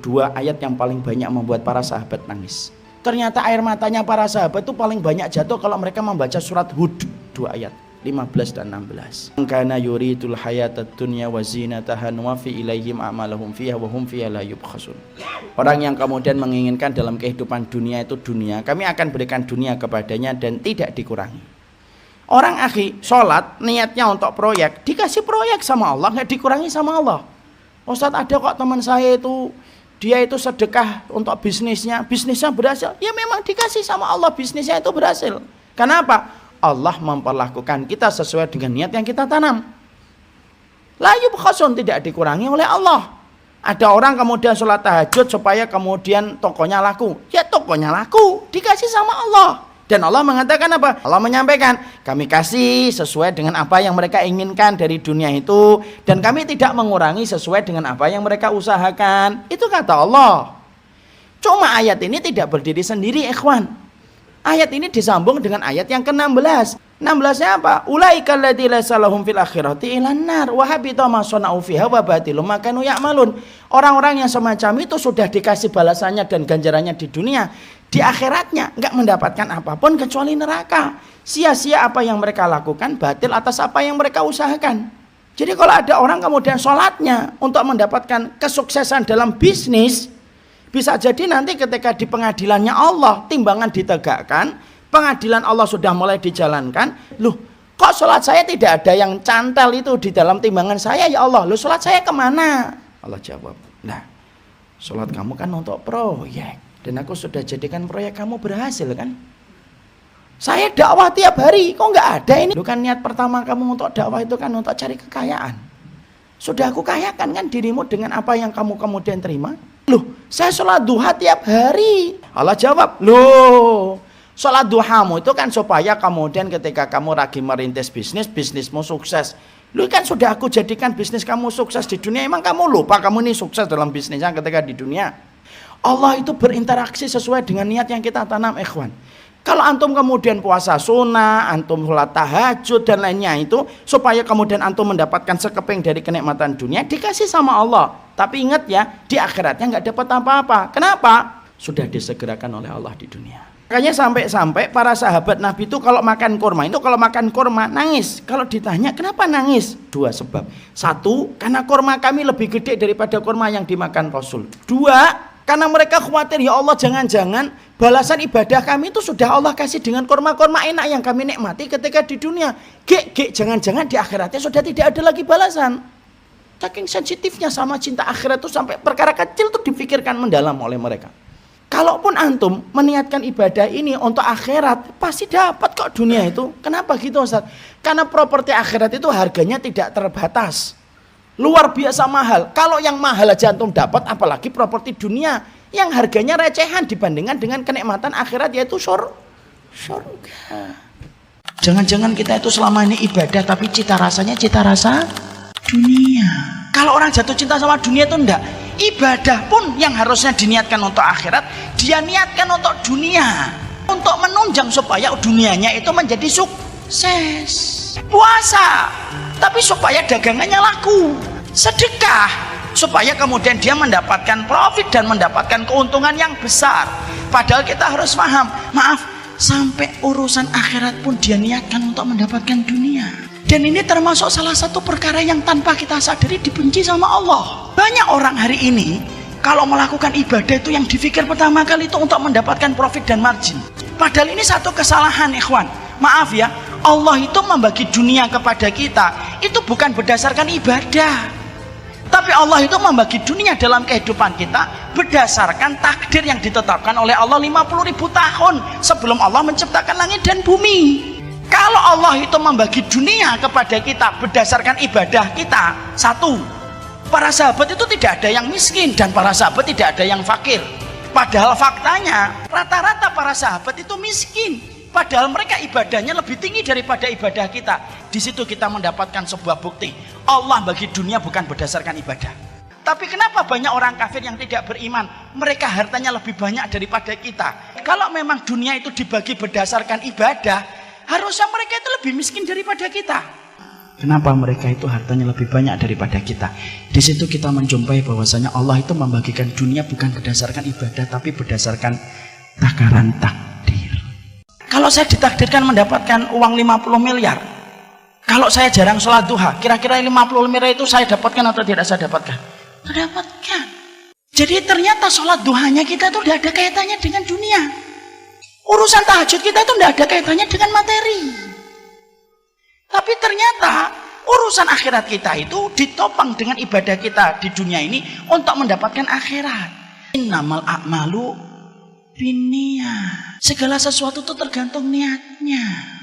Dua ayat yang paling banyak membuat para sahabat nangis. Ternyata air matanya para sahabat itu paling banyak jatuh kalau mereka membaca surat Hud, 2 ayat 15 dan 16. Kana yuridul hayatad dunya wa zinataha nuwaffi ilaihim a'malahum fiha wa hum fiha la yubkhasun. Orang yang kemudian menginginkan dalam kehidupan dunia itu dunia, kami akan berikan dunia kepadanya dan tidak dikurangi. Orang akhi sholat niatnya untuk proyek, dikasih proyek sama Allah, nggak dikurangi sama Allah. Ustadz, ada kok teman saya itu dia itu sedekah untuk bisnisnya berhasil. Ya memang dikasih sama Allah, bisnisnya itu berhasil. Kenapa? Allah memperlakukan kita sesuai dengan niat yang kita tanam. La yubkhasun, tidak dikurangi oleh Allah. Ada orang kemudian sholat tahajud supaya kemudian tokonya laku. Ya tokonya laku, dikasih sama Allah. Dan Allah mengatakan apa? Allah menyampaikan, kami kasih sesuai dengan apa yang mereka inginkan dari dunia itu, dan kami tidak mengurangi sesuai dengan apa yang mereka usahakan. Itu kata Allah. Cuma ayat ini tidak berdiri sendiri, ikhwan. Ayat ini disambung dengan ayat yang ke-16. 16-nya apa? Ulaika alladziina laysa lahum fil akhirati ilan nar wa habita ma sana'u fiha wa batilum ma kanu ya'malun. Orang-orang yang semacam itu sudah dikasih balasannya dan ganjarannya di dunia, di akhiratnya enggak mendapatkan apapun kecuali neraka. Sia-sia apa yang mereka lakukan, batil atas apa yang mereka usahakan. Jadi kalau ada orang kemudian sholatnya untuk mendapatkan kesuksesan dalam bisnis, bisa jadi nanti ketika di pengadilannya Allah timbangan ditegakkan, pengadilan Allah sudah mulai dijalankan, loh kok sholat saya tidak ada yang cantel itu di dalam timbangan saya ya Allah, loh sholat saya kemana? Allah jawab, nah sholat kamu kan untuk proyek, dan aku sudah jadikan proyek kamu berhasil kan. Saya dakwah tiap hari, kok nggak ada ini? Bukan niat pertama kamu untuk dakwah itu kan untuk cari kekayaan. Sudah aku kayakan kan dirimu dengan apa yang kamu kemudian terima. Loh saya sholat duha tiap hari. Allah jawab, loh sholat duhamu itu kan supaya kemudian ketika kamu lagi merintis bisnis, bisnismu sukses. Lu kan sudah aku jadikan bisnis kamu sukses di dunia. Emang kamu lupa kamu ini sukses dalam bisnisnya ketika di dunia? Allah itu berinteraksi sesuai dengan niat yang kita tanam, ikhwan. Kalau antum kemudian puasa sunnah, antum sholat tahajud dan lainnya itu supaya kemudian antum mendapatkan sekeping dari kenikmatan dunia, dikasih sama Allah. Tapi ingat ya, di akhiratnya nggak dapat apa-apa. Kenapa? Sudah disegerakan oleh Allah di dunia. Makanya sampai-sampai para sahabat Nabi itu kalau makan kurma nangis. Kalau ditanya kenapa nangis? 2 sebab. 1, karena kurma kami lebih gede daripada kurma yang dimakan Rasul. 2, karena mereka khawatir ya Allah jangan-jangan balasan ibadah kami itu sudah Allah kasih dengan kurma-kurma enak yang kami nikmati ketika di dunia. Jangan-jangan di akhiratnya sudah tidak ada lagi balasan. Saking sensitifnya sama cinta akhirat itu sampai perkara kecil itu dipikirkan mendalam oleh mereka. Kalaupun antum meniatkan ibadah ini untuk akhirat, pasti dapat kok dunia itu. Kenapa gitu Ustaz? Karena properti akhirat itu harganya tidak terbatas. Luar biasa mahal. Kalau yang mahal aja antum dapat, apalagi properti dunia yang harganya recehan dibandingkan dengan kenikmatan akhirat, yaitu surga. Jangan-jangan kita itu selama ini ibadah tapi cita rasanya cita rasa dunia. Kalau orang jatuh cinta sama dunia itu enggak. Ibadah pun yang harusnya diniatkan untuk akhirat, dia niatkan untuk dunia, untuk menunjang supaya dunianya itu menjadi sukses. Puasa tapi supaya dagangannya laku. Sedekah supaya kemudian dia mendapatkan profit dan mendapatkan keuntungan yang besar. Padahal kita harus paham, maaf, sampai urusan akhirat pun dia niatkan untuk mendapatkan dunia. Dan ini termasuk salah satu perkara yang tanpa kita sadari dibenci sama Allah. Banyak orang hari ini kalau melakukan ibadah itu yang dipikir pertama kali itu untuk mendapatkan profit dan margin. Padahal ini satu kesalahan, ikhwan. Maaf ya, Allah itu membagi dunia kepada kita itu bukan berdasarkan ibadah, tapi Allah itu membagi dunia dalam kehidupan kita berdasarkan takdir yang ditetapkan oleh Allah 50.000 tahun sebelum Allah menciptakan langit dan bumi. Kalau Allah itu membagi dunia kepada kita berdasarkan ibadah kita, 1, para sahabat itu tidak ada yang miskin dan para sahabat tidak ada yang fakir. Padahal faktanya rata-rata para sahabat itu miskin, padahal mereka ibadahnya lebih tinggi daripada ibadah kita. Di situ kita mendapatkan sebuah bukti, Allah bagi dunia bukan berdasarkan ibadah. Tapi kenapa banyak orang kafir yang tidak beriman, mereka hartanya lebih banyak daripada kita? Kalau memang dunia itu dibagi berdasarkan ibadah, harusnya mereka itu lebih miskin daripada kita. Kenapa mereka itu hartanya lebih banyak daripada kita? Di situ kita menjumpai bahwasanya Allah itu membagikan dunia bukan berdasarkan ibadah, tapi berdasarkan takaran takdir. Kalau saya ditakdirkan mendapatkan uang 50 miliar, kalau saya jarang sholat duha, kira-kira 50 miliar itu saya dapatkan atau tidak saya dapatkan? Dapatkan. Jadi ternyata sholat duhanya kita itu tidak ada kaitannya dengan dunia. Urusan tahajud kita itu tidak ada kaitannya dengan materi. Tapi ternyata urusan akhirat kita itu ditopang dengan ibadah kita di dunia ini untuk mendapatkan akhirat. Innamal a'malu binniyah. Segala sesuatu itu tergantung niatnya.